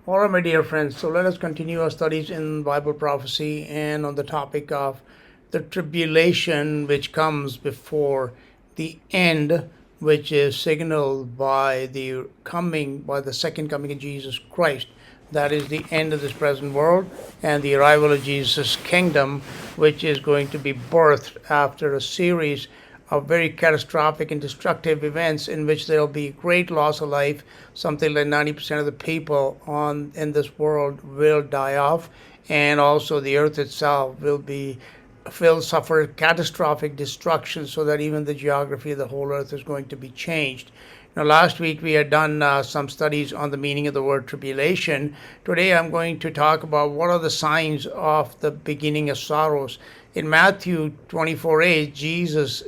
All right, my dear friends, so let us continue our studies in Bible prophecy and on the topic of the tribulation which comes before the end, which is signaled by the second coming of Jesus Christ. That is the end of this present world and the arrival of Jesus' kingdom, which is going to be birthed after a series of very catastrophic and destructive events in which there will be great loss of life. Something like 90% of the people in this world will die off, and also the earth itself will suffer catastrophic destruction, so that even the geography of the whole earth is going to be changed. Now, last week we had done some studies on the meaning of the word tribulation. Today I'm going to talk about what are the signs of the beginning of sorrows. In Matthew 24:8, Jesus,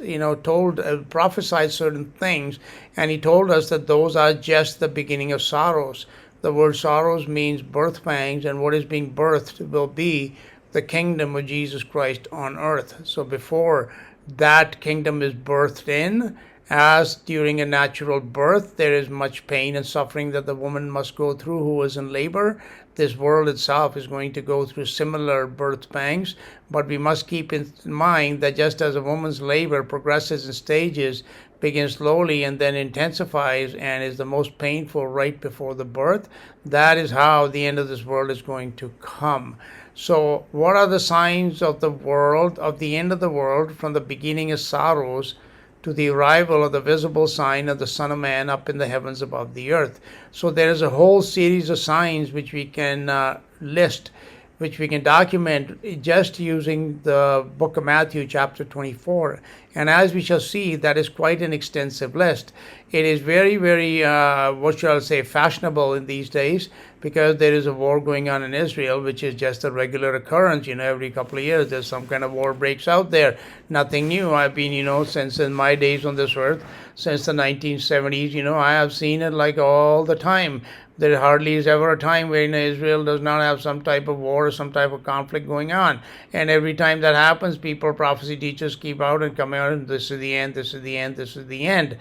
prophesied certain things, and he told us that those are just the beginning of sorrows. The word sorrows means birth pangs, and what is being birthed will be the kingdom of Jesus Christ on earth. So before that kingdom is birthed in, as during a natural birth, there is much pain and suffering that the woman must go through who is in labor. This world itself is going to go through similar birth pangs, but we must keep in mind that just as a woman's labor progresses in stages, begins slowly and then intensifies and is the most painful right before the birth, that is how the end of this world is going to come. So what are the signs of the end of the world, from the beginning of sorrows to the arrival of the visible sign of the Son of Man up in the heavens above the earth? So there is a whole series of signs which we can list, which we can document just using the book of Matthew chapter 24. And as we shall see, that is quite an extensive list. It is very, very, fashionable in these days, because there is a war going on in Israel, which is just a regular occurrence. Every couple of years there's some kind of war breaks out there. Nothing new. I've been, since in my days on this earth, since the 1970s, I have seen it like all the time. There hardly is ever a time when Israel does not have some type of war or some type of conflict going on. And every time that happens, prophecy teachers keep out and come out, and this is the end, this is the end, this is the end.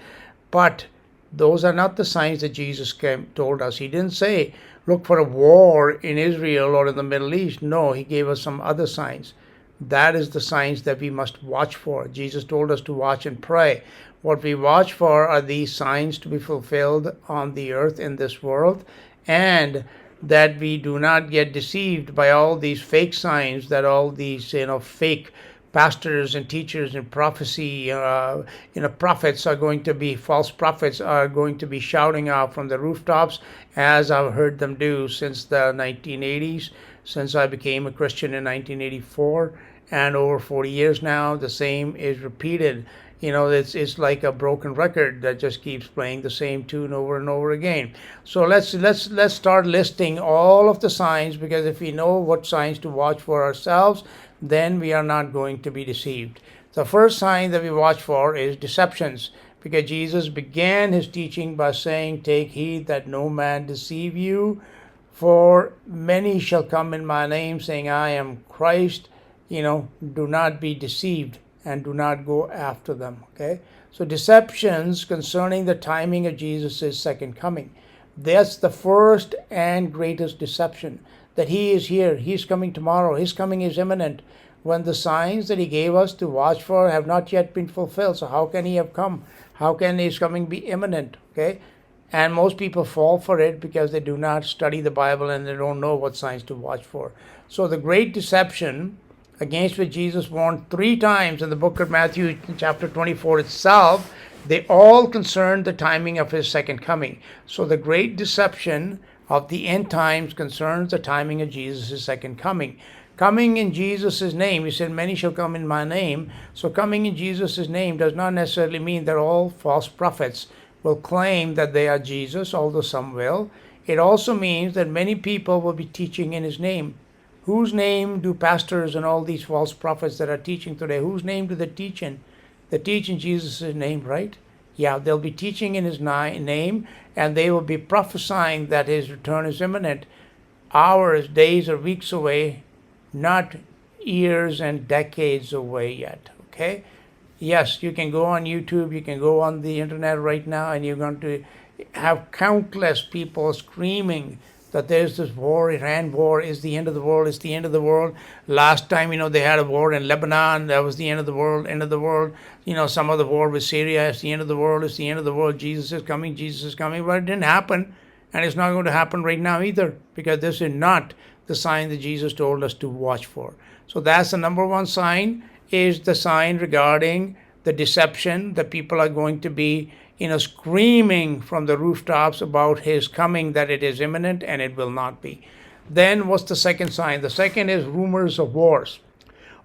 But those are not the signs that Jesus told us. He didn't say, look for a war in Israel or in the Middle East. No, he gave us some other signs. That is the signs that we must watch for. Jesus told us to watch and pray. What we watch for are these signs to be fulfilled on the earth in this world, and that we do not get deceived by all these fake signs that all these fake pastors and teachers in prophecy, prophets are going to be, false prophets are going to be shouting out from the rooftops, as I've heard them do since the 1980s, since I became a Christian in 1984, and over 40 years now, the same is repeated. It's like a broken record that just keeps playing the same tune over and over again. So let's start listing all of the signs, because if we know what signs to watch for ourselves, then we are not going to be deceived. The first sign that we watch for is deceptions, because Jesus began his teaching by saying, take heed that no man deceive you, for many shall come in my name, saying, I am Christ. Do not be deceived and do not go after them. Okay? So deceptions concerning the timing of Jesus' second coming. That's the first and greatest deception, that he is here, he's coming tomorrow, his coming is imminent, when the signs that he gave us to watch for have not yet been fulfilled. So how can he have come? How can his coming be imminent? Okay? And most people fall for it because they do not study the Bible and they don't know what signs to watch for. So the great deception, against which Jesus warned 3 times in the book of Matthew chapter 24 itself, they all concern the timing of his second coming. So the great deception of the end times concerns the timing of Jesus' second coming. Coming in Jesus' name, he said, many shall come in my name. So coming in Jesus' name does not necessarily mean that all false prophets will claim that they are Jesus, although some will. It also means that many people will be teaching in his name. Whose name do pastors and all these false prophets that are teaching today, whose name do they teach in? They teach in Jesus' name, right? Yeah, they'll be teaching in his name, and they will be prophesying that his return is imminent. Hours, days, or weeks away, not years and decades away yet. Okay? Yes, you can go on YouTube, you can go on the internet right now, and you're going to have countless people screaming that there's this war, Iran war is the end of the world, it's the end of the world. Last time, they had a war in Lebanon, that was the end of the world, end of the world. Some of the war with Syria, it's the end of the world, it's the end of the world, Jesus is coming, Jesus is coming. But it didn't happen, and it's not going to happen right now either, because this is not the sign that Jesus told us to watch for. So that's the number one sign, is the sign regarding the deception that people are going to be screaming from the rooftops about his coming, that it is imminent, and it will not be. Then what's the second sign? The second is rumors of wars.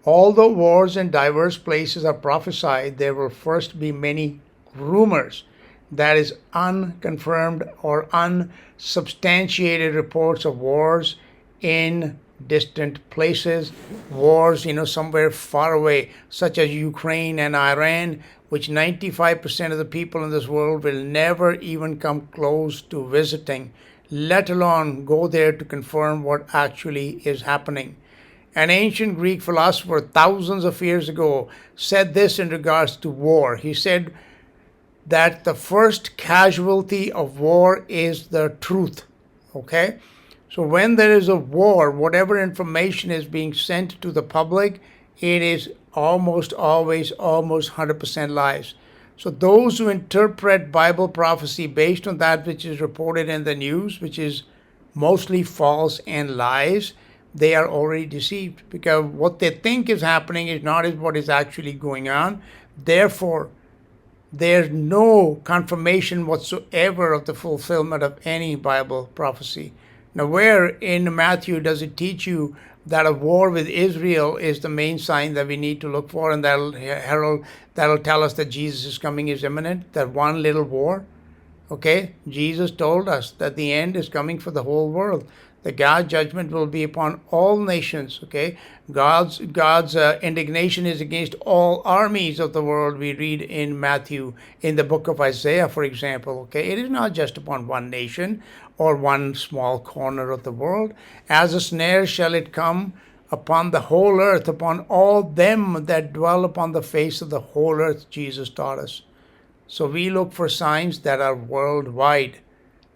Although wars in diverse places are prophesied, there will first be many rumors, that is unconfirmed or unsubstantiated reports of wars in distant places, wars somewhere far away, such as Ukraine and Iran, which 95% of the people in this world will never even come close to visiting, let alone go there to confirm what actually is happening. An ancient Greek philosopher thousands of years ago said this in regards to war. He said that the first casualty of war is the truth. Okay? So when there is a war, whatever information is being sent to the public, it is almost always almost 100% lies. So those who interpret Bible prophecy based on that which is reported in the news, which is mostly false and lies, they are already deceived, because what they think is happening is not what is actually going on. Therefore, there's no confirmation whatsoever of the fulfillment of any Bible prophecy. Now, where in Matthew does it teach you that a war with Israel is the main sign that we need to look for, and that'll tell us that Jesus is coming, is imminent? That one little war? Okay? Jesus told us that the end is coming for the whole world. The God's judgment will be upon all nations. Okay? God's indignation is against all armies of the world, we read in Matthew, in the book of Isaiah, for example. Okay? It is not just upon one nation or one small corner of the world. As a snare shall it come upon the whole earth, upon all them that dwell upon the face of the whole earth, Jesus taught us. So we look for signs that are worldwide,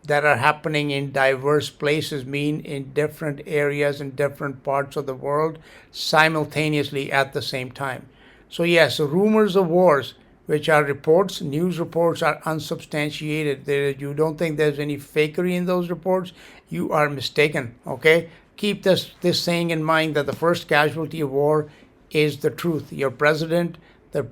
that are happening in diverse places, mean in different areas in different parts of the world simultaneously at the same time. So yes, rumors of wars, which are reports, news reports, are unsubstantiated. You don't think there's any fakery in those reports, you are mistaken. Okay? Keep this saying in mind, that the first casualty of war is the truth. Your president, the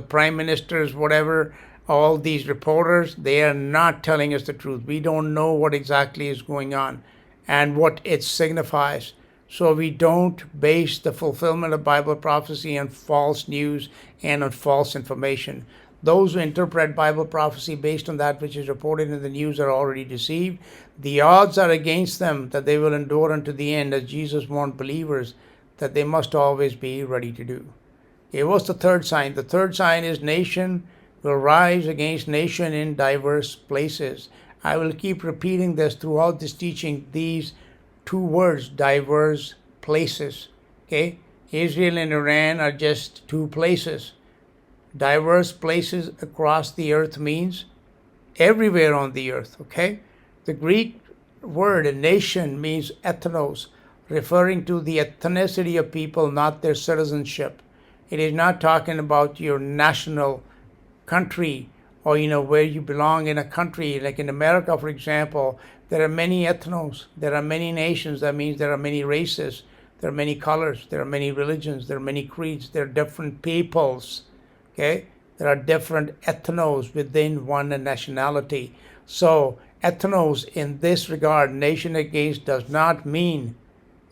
prime ministers, whatever, all these reporters, they are not telling us the truth. We don't know what exactly is going on and what it signifies. So we don't base the fulfillment of Bible prophecy on false news and on false information. Those who interpret Bible prophecy based on that which is reported in the news are already deceived. The odds are against them that they will endure unto the end, as Jesus warned believers that they must always be ready to do. Okay, what's the third sign? The third sign is nation will rise against nation in diverse places. I will keep repeating this throughout this teaching, these two words, diverse places. Okay? Israel and Iran are just two places. Diverse places across the earth means everywhere on the earth. Okay? The Greek word nation means ethnos, referring to the ethnicity of people, not their citizenship. It is not talking about your national country, or where you belong in a country. Like in America, for example, there are many ethnos, there are many nations. That means there are many races, there are many colors, there are many religions, there are many creeds, there are different peoples. Okay, there are different ethnos within one nationality. So ethnos in this regard, nation against, does not mean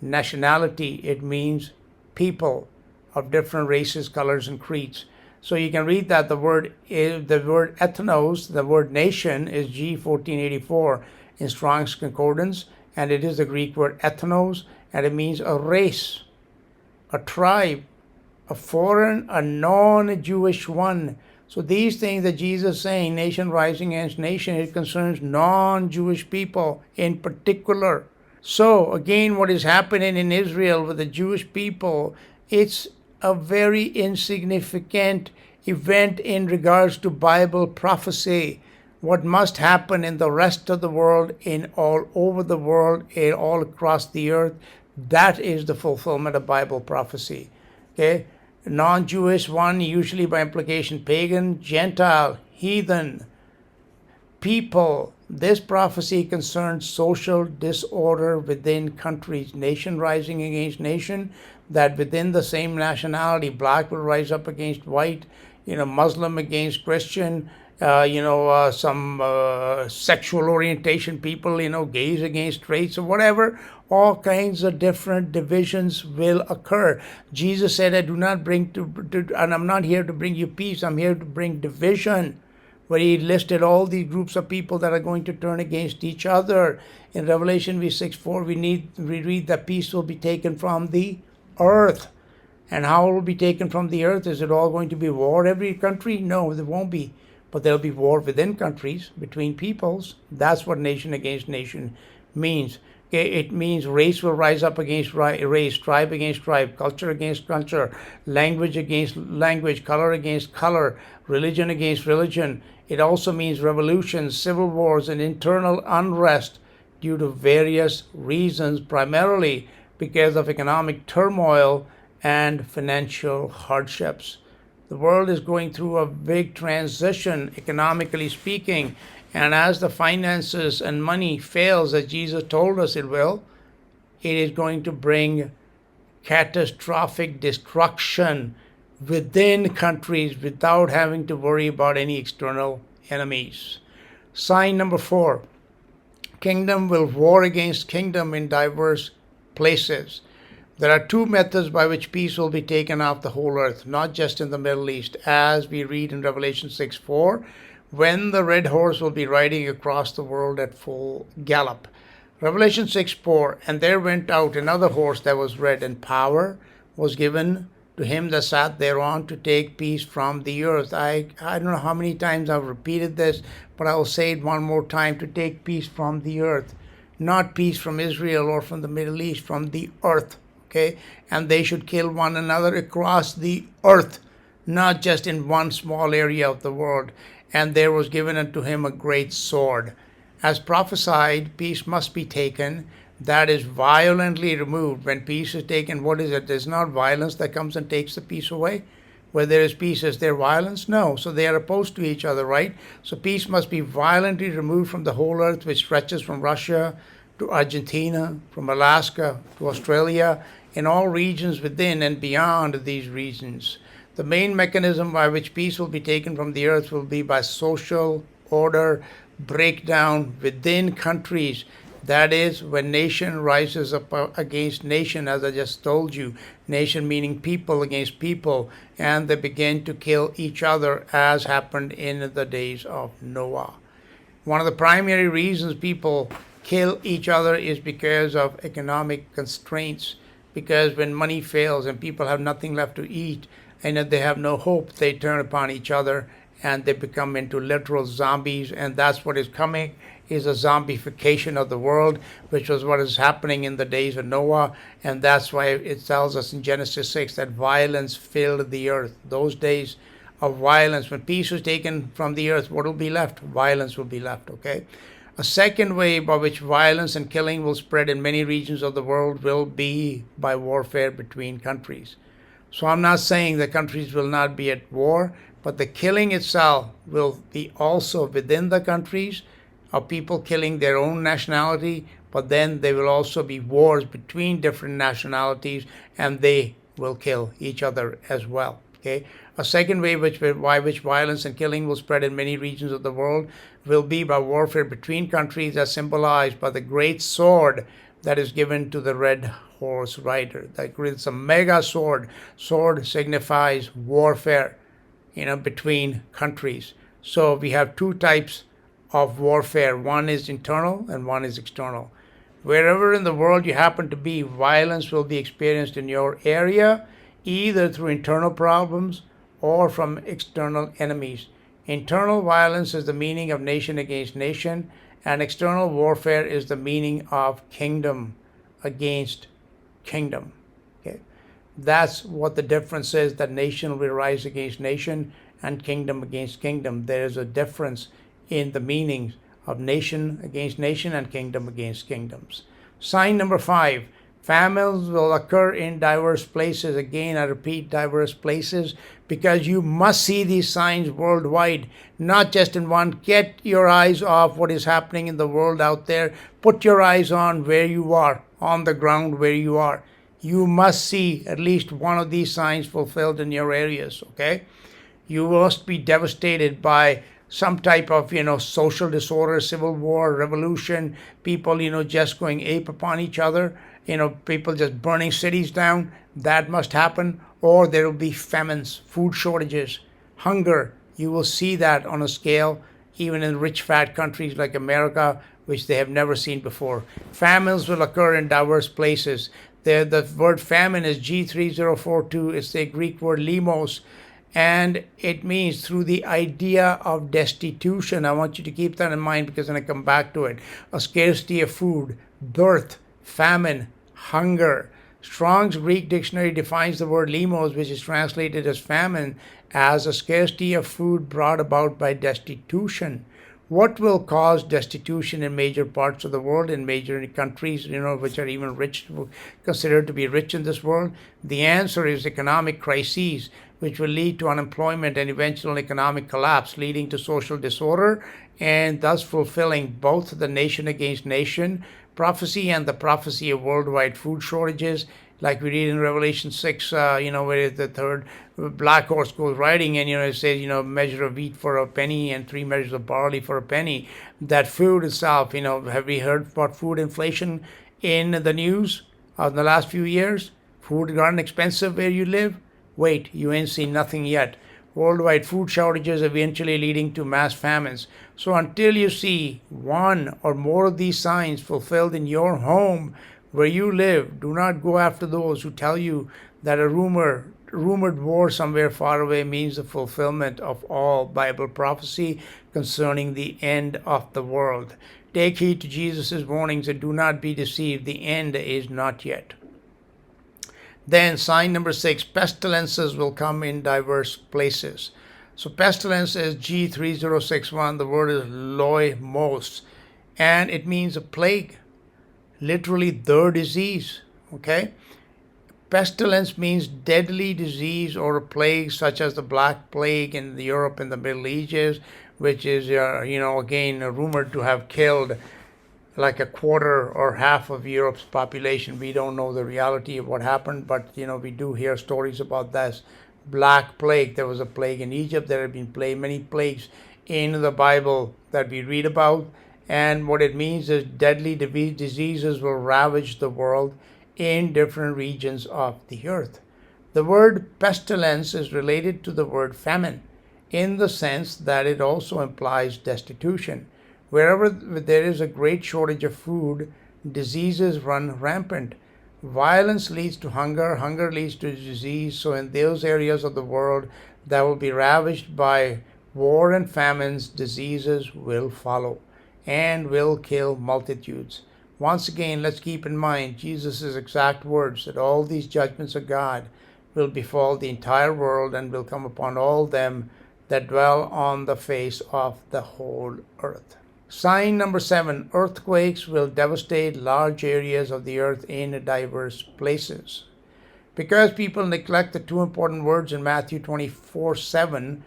nationality. It means people of different races, colors, and creeds. So you can read that the word ethnos, the word nation, is G1484 in Strong's Concordance, and it is the Greek word ethnos, and it means a race, a tribe, a foreign, a non-Jewish one. So these things that Jesus is saying, nation rising against nation, it concerns non-Jewish people in particular. So again, what is happening in Israel with the Jewish people, it's a very insignificant event in regards to Bible prophecy. what must happen in the rest of the world, in all over the world, in all across the earth. That is the fulfillment of Bible prophecy. Okay, non-Jewish one, usually by implication pagan, Gentile, heathen, people. This prophecy concerns social disorder within countries, nation rising against nation, that within the same nationality, black will rise up against white, Muslim against Christian, some sexual orientation people, gays against straights or whatever. All kinds of different divisions will occur. Jesus said, I do not bring and I'm not here to bring you peace, I'm here to bring division, where he listed all these groups of people that are going to turn against each other. In Revelation 6:4, we read that peace will be taken from the earth. And how it will be taken from the earth? Is it all going to be war every country? No, there won't be. But there'll be war within countries, between peoples. That's what nation against nation means. Okay, it means race will rise up against race, tribe against tribe, culture against culture, language against language, color against color, religion against religion. It also means revolutions, civil wars, and internal unrest due to various reasons, primarily because of economic turmoil and financial hardships. The world is going through a big transition, economically speaking, and as the finances and money fails, as Jesus told us it will, it is going to bring catastrophic destruction within countries without having to worry about any external enemies. Sign number 4, kingdom will war against kingdom in diverse places. There are 2 methods by which peace will be taken off the whole earth, not just in the Middle East, as we read in Revelation 6:4, when the red horse will be riding across the world at full gallop. Revelation 6:4, and there went out another horse that was red, and power was given to him that sat thereon to take peace from the earth. I don't know how many times I've repeated this, but I will say it one more time, to take peace from the earth. Not peace from Israel or from the Middle East, from the earth. Okay, and they should kill one another across the earth, not just in one small area of the world. And there was given unto him a great sword. As prophesied, peace must be taken, that is violently removed. When peace is taken, what is it? There's not violence that comes and takes the peace away. Where there is peace, is there violence? No. So they are opposed to each other, right? So peace must be violently removed from the whole earth, which stretches from Russia to Argentina, from Alaska to Australia, in all regions within and beyond these regions. The main mechanism by which peace will be taken from the earth will be by social order breakdown within countries. That is, when nation rises up against nation, as I just told you, nation meaning people against people, and they begin to kill each other, as happened in the days of Noah. One of the primary reasons people kill each other is because of economic constraints. Because when money fails and people have nothing left to eat, and if they have no hope, they turn upon each other and they become into literal zombies. And that's what is coming, is a zombification of the world, which was what is happening in the days of Noah. And that's why it tells us in Genesis 6 that violence filled the earth. Those days of violence, when peace was taken from the earth, what will be left? Violence will be left, okay? A second way by which violence and killing will spread in many regions of the world will be by warfare between countries. So I'm not saying that countries will not be at war, but the killing itself will be also within the countries of people killing their own nationality, but then there will also be wars between different nationalities, and they will kill each other as well. Okay. A second way by which violence and killing will spread in many regions of the world will be by warfare between countries, as symbolized by the great sword that is given to the red horse rider. It's a mega sword. Sword signifies warfare, between countries. So we have 2 types of warfare. One is internal and one is external. Wherever in the world you happen to be, violence will be experienced in your area, either through internal problems or from external enemies. Internal violence is the meaning of nation against nation, and external warfare is the meaning of kingdom against kingdom. Okay, that's what the difference is, that nation will rise against nation and kingdom against kingdom. There is a difference in the meanings of nation against nation and kingdom against kingdoms. Sign number 5, famines will occur in diverse places. Again, I repeat, diverse places, because you must see these signs worldwide, not just in one. Get your eyes off what is happening in the world out there. Put your eyes on where you are, on the ground where you are. You must see at least one of these signs fulfilled in your areas, okay? You must be devastated by some type of, social disorder, civil war, revolution, people, just going ape upon each other, people just burning cities down. That must happen. Or there will be famines, food shortages, hunger. You will see that on a scale, even in rich, fat countries like America, which they have never seen before. Famines will occur in diverse places. The word famine is G3042. It's the Greek word limos, and it means through the idea of destitution. I want you to keep that in mind, because I'm going to come back to it. A scarcity of food, dearth, famine, hunger. Strong's Greek dictionary defines the word limos, which is translated as famine, as a scarcity of food brought about by destitution. What will cause destitution in major parts of the world, in major countries, which are even rich, considered to be rich in this world? The answer is economic crises, which will lead to unemployment and eventual economic collapse, leading to social disorder, and thus fulfilling both the nation against nation prophecy and the prophecy of worldwide food shortages, like we read in Revelation 6, where the third black horse goes riding, and, it says, measure of wheat for a penny and 3 measures of barley for a penny. That food itself, have we heard about food inflation in the news of the last few years? Food gotten expensive where you live? Wait, you ain't seen nothing yet. Worldwide food shortages eventually leading to mass famines. So until you see one or more of these signs fulfilled in your home where you live, do not go after those who tell you that a rumored war somewhere far away means the fulfillment of all Bible prophecy concerning the end of the world. Take heed to Jesus' warnings and do not be deceived. The end is not yet. Then sign number 6, pestilences will come in diverse places. So pestilence is G3061. The word is loimos, and it means a plague, literally the disease, okay? Pestilence means deadly disease or a plague, such as the Black Plague in Europe and the Middle Ages, which is, again, rumored to have killed like a quarter or half of Europe's population. We don't know the reality of what happened, but we do hear stories about this Black Plague. There was a plague in Egypt. There have been many plagues in the Bible that we read about, and what it means is deadly diseases will ravage the world in different regions of the earth. The word pestilence is related to the word famine in the sense that it also implies destitution. Wherever there is a great shortage of food, diseases run rampant. Violence leads to hunger, hunger leads to disease. So in those areas of the world that will be ravaged by war and famines, diseases will follow and will kill multitudes. Once again, let's keep in mind Jesus' exact words that all these judgments of God will befall the entire world and will come upon all them that dwell on the face of the whole earth. Sign number 7, earthquakes will devastate large areas of the earth in diverse places. Because people neglect the 2 important words in Matthew 24:7,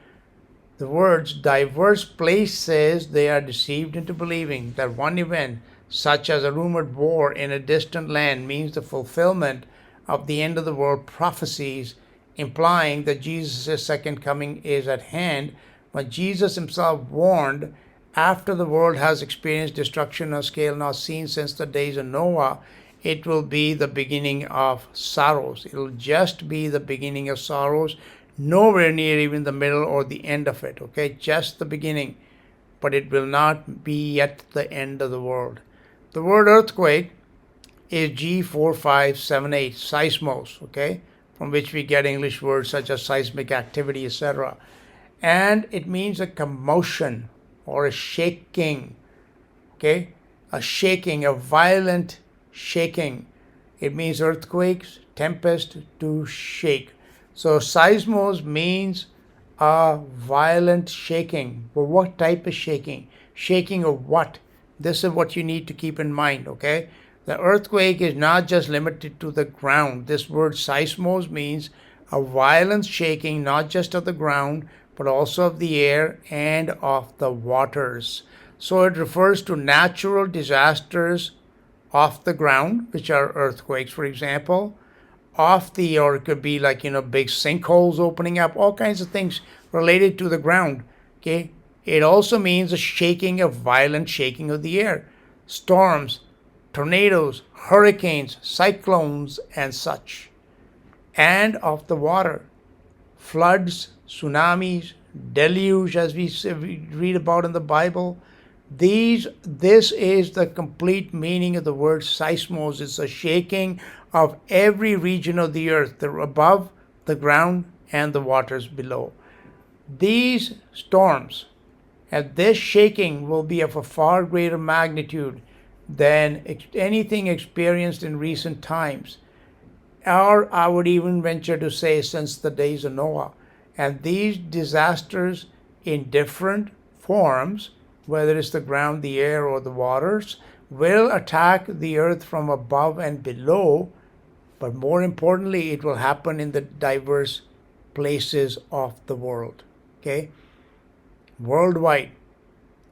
the words diverse places, they are deceived into believing that one event, such as a rumored war in a distant land, means the fulfillment of the end of the world prophecies, implying that Jesus' second coming is at hand, when Jesus himself warned, after the world has experienced destruction on a scale not seen since the days of Noah, it will be the beginning of sorrows. It will just be the beginning of sorrows, nowhere near even the middle or the end of it, okay? Just the beginning, but it will not be yet the end of the world. The word earthquake is G4578, seismos, okay? From which we get English words such as seismic activity, etc. And it means a commotion or a shaking, okay? A shaking, a violent shaking. It means earthquakes, tempest, to shake. So seismos means a violent shaking. Well, what type of shaking? Shaking of what? This is what you need to keep in mind, okay? The earthquake is not just limited to the ground. This word seismos means a violent shaking, not just of the ground, but also of the air and of the waters. So it refers to natural disasters off the ground, which are earthquakes, for example, or it could be like, big sinkholes opening up, all kinds of things related to the ground. Okay. It also means a shaking, of violent shaking of the air, storms, tornadoes, hurricanes, cyclones, and such, and of the water, floods, tsunamis, deluge, as we read about in the Bible. This is the complete meaning of the word seismos. It's a shaking of every region of the earth, the above, the ground, and the waters below. These storms and this shaking will be of a far greater magnitude than anything experienced in recent times, or I would even venture to say since the days of Noah. And these disasters in different forms, whether it's the ground, the air, or the waters, will attack the earth from above and below, but more importantly, it will happen in the diverse places of the world. Okay? Worldwide.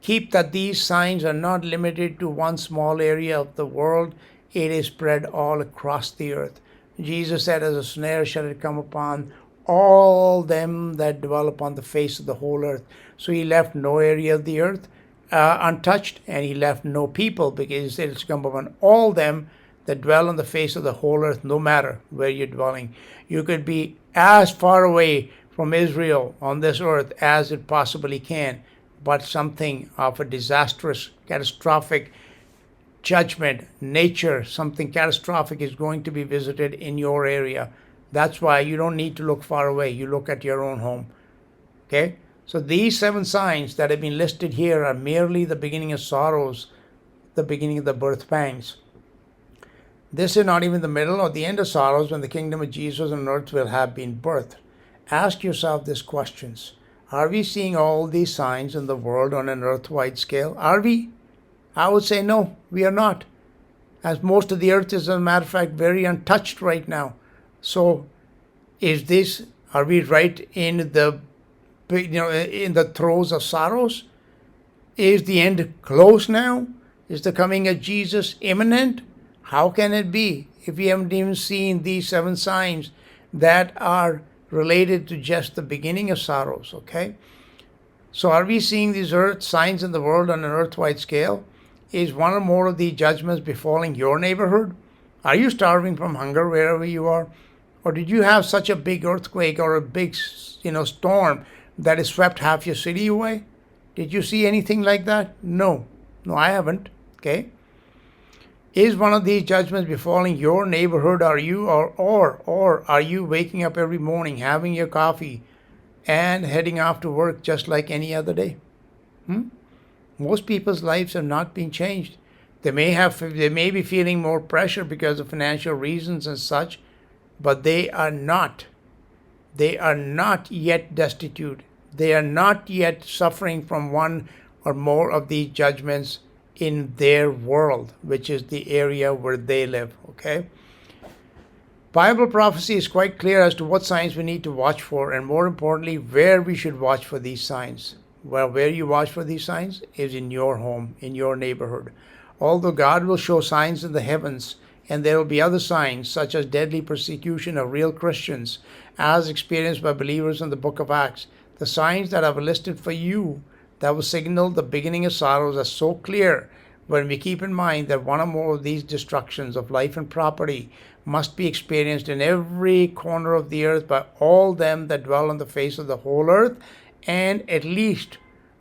Keep that these signs are not limited to one small area of the world. It is spread all across the earth. Jesus said, as a snare shall it come upon all them that dwell upon the face of the whole earth. So he left no area of the earth untouched, and he left no people, because he said it's come upon all them that dwell on the face of the whole earth, no matter where you're dwelling. You could be as far away from Israel on this earth as it possibly can, but something of a disastrous, catastrophic judgment, nature, something catastrophic is going to be visited in your area. That's why you don't need to look far away. You look at your own home. Okay? So these 7 signs that have been listed here are merely the beginning of sorrows, the beginning of the birth pangs. This is not even the middle or the end of sorrows, when the kingdom of Jesus on earth will have been birthed. Ask yourself these questions. Are we seeing all these signs in the world on an earth-wide scale? Are we? I would say no, we are not. As most of the earth is, as a matter of fact, very untouched right now. So are we right in the throes of sorrows? Is the end close now? Is the coming of Jesus imminent? How can it be if we haven't even seen these 7 signs that are related to just the beginning of sorrows, okay? So are we seeing these signs in the world on an earth-wide scale? Is one or more of the judgments befalling your neighborhood? Are you starving from hunger wherever you are? Or did you have such a big earthquake or a big storm that has swept half your city away? Did you see anything like that? No, I haven't, okay? Is one of these judgments befalling your neighborhood? Or are you waking up every morning, having your coffee, and heading off to work just like any other day? Most people's lives have not been changed. They may be feeling more pressure because of financial reasons and such, but they are not yet destitute. They are not yet suffering from one or more of these judgments in their world, which is the area where they live, okay? Bible prophecy is quite clear as to what signs we need to watch for, and more importantly, where we should watch for these signs. Well, where you watch for these signs is in your home, in your neighborhood. Although God will show signs in the heavens, and there will be other signs, such as deadly persecution of real Christians, as experienced by believers in the book of Acts. The signs that I've listed for you that will signal the beginning of sorrows are so clear when we keep in mind that one or more of these destructions of life and property must be experienced in every corner of the earth by all them that dwell on the face of the whole earth, and at least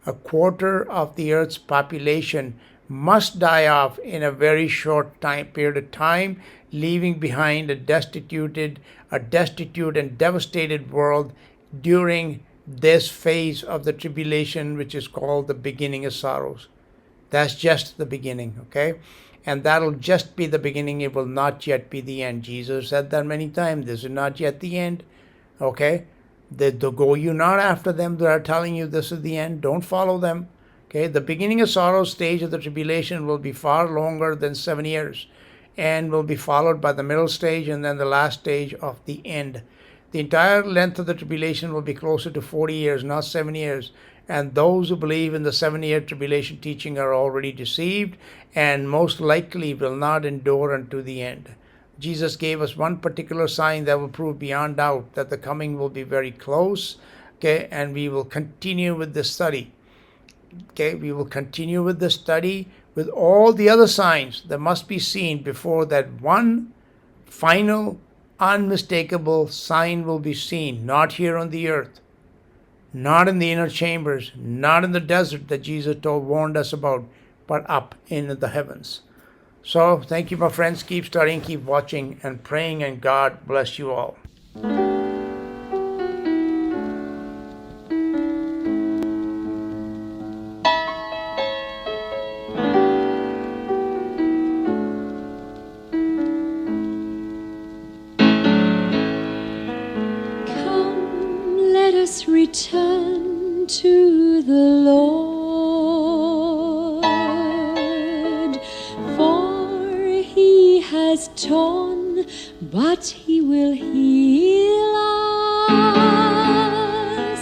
a quarter of the earth's population must die off in a very short period of time, leaving behind a destitute and devastated world during this phase of the tribulation, which is called the beginning of sorrows. That's just the beginning, okay? And that'll just be the beginning. It will not yet be the end. Jesus said that many times. This is not yet the end, okay? Go you not after them that are telling you this is the end. Don't follow them. Okay, the beginning of sorrow stage of the tribulation will be far longer than 7 years, and will be followed by the middle stage and then the last stage of the end. The entire length of the tribulation will be closer to 40 years, not 7 years. And those who believe in the 7-year tribulation teaching are already deceived and most likely will not endure unto the end. Jesus gave us one particular sign that will prove beyond doubt that the coming will be very close. Okay, and we will continue with this study. Okay, we will continue with the study with all the other signs that must be seen before that one final, unmistakable sign will be seen, not here on the earth, not in the inner chambers, not in the desert that Jesus warned us about, but up in the heavens. So, thank you, my friends. Keep studying, keep watching, and praying, and God bless you all. Return to the Lord, for he has torn, but he will heal us.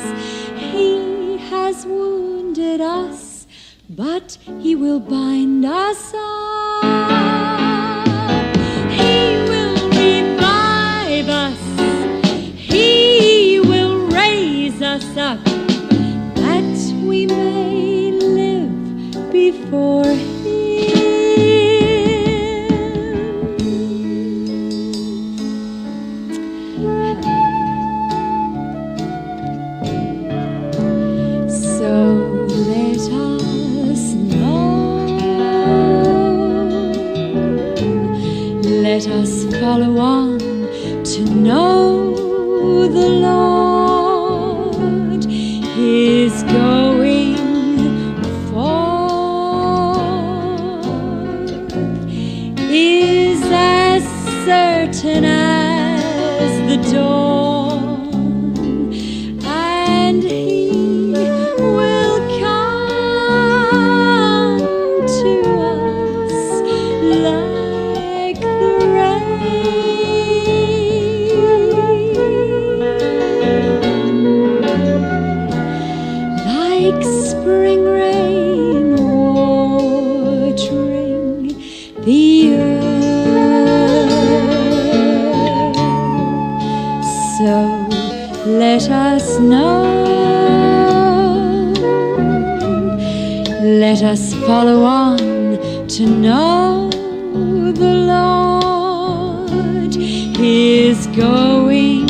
He has wounded us, but he will bind us up. He will revive us. He will raise us up, that we may live before him. So let us know, let us follow on to know the Lord is going forth, is as certain as the dawn, and he will come to us like the like spring rain watering the earth. So let us know, let us follow on to know the Lord is going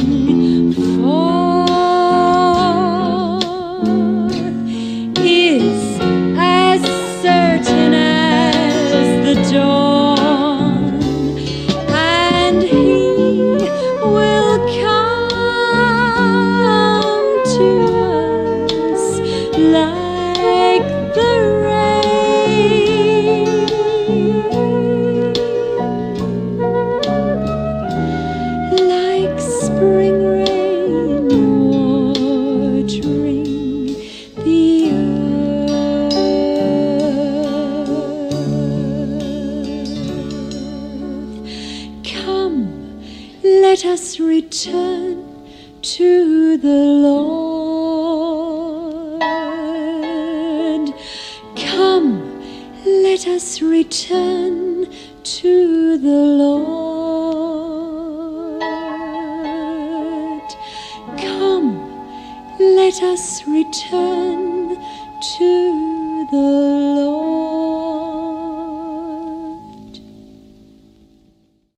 dawn, and he will come to us like the rain, like spring rain watering the let us return to the Lord. Come, let us return to the Lord. Come, let us return to the Lord.